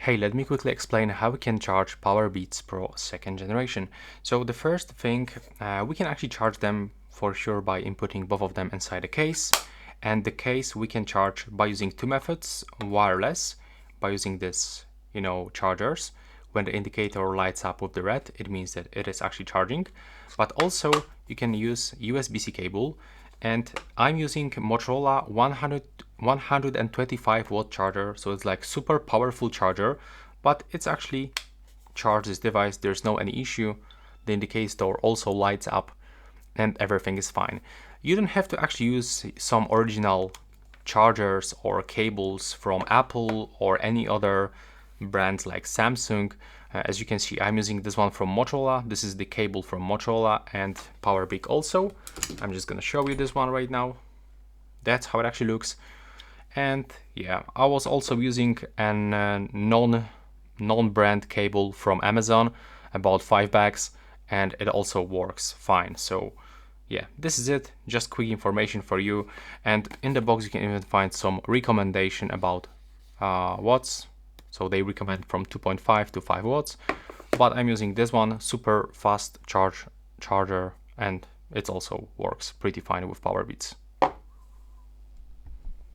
Hey, let me quickly explain how we can charge Powerbeats Pro 2nd generation. So the first thing, we can actually charge them for sure by inputting both of them inside a case. And the case we can charge by using two methods: wireless, by using this, chargers. When the indicator lights up with the red, it means that it is actually charging. But also you can use USB-C cable, and I'm using Motorola 125 watt charger, so it's like super powerful charger, but it's actually charged this device. There's no any issue. The indicator also lights up and everything is fine. You don't have to actually use some original chargers or cables from Apple or any other brands like Samsung. As you can see, I'm using this one from Motorola. This is the cable from Motorola and Powerbeats also. I'm just gonna show you this one right now. That's how it actually looks. And yeah, I was also using an non-brand cable from Amazon, about 5 bags, and it also works fine. So yeah, this is it, just quick information for you. And in the box you can even find some recommendation about watts. So they recommend from 2.5 to 5 watts, but I'm using this one, super fast charger, and it also works pretty fine with Powerbeats.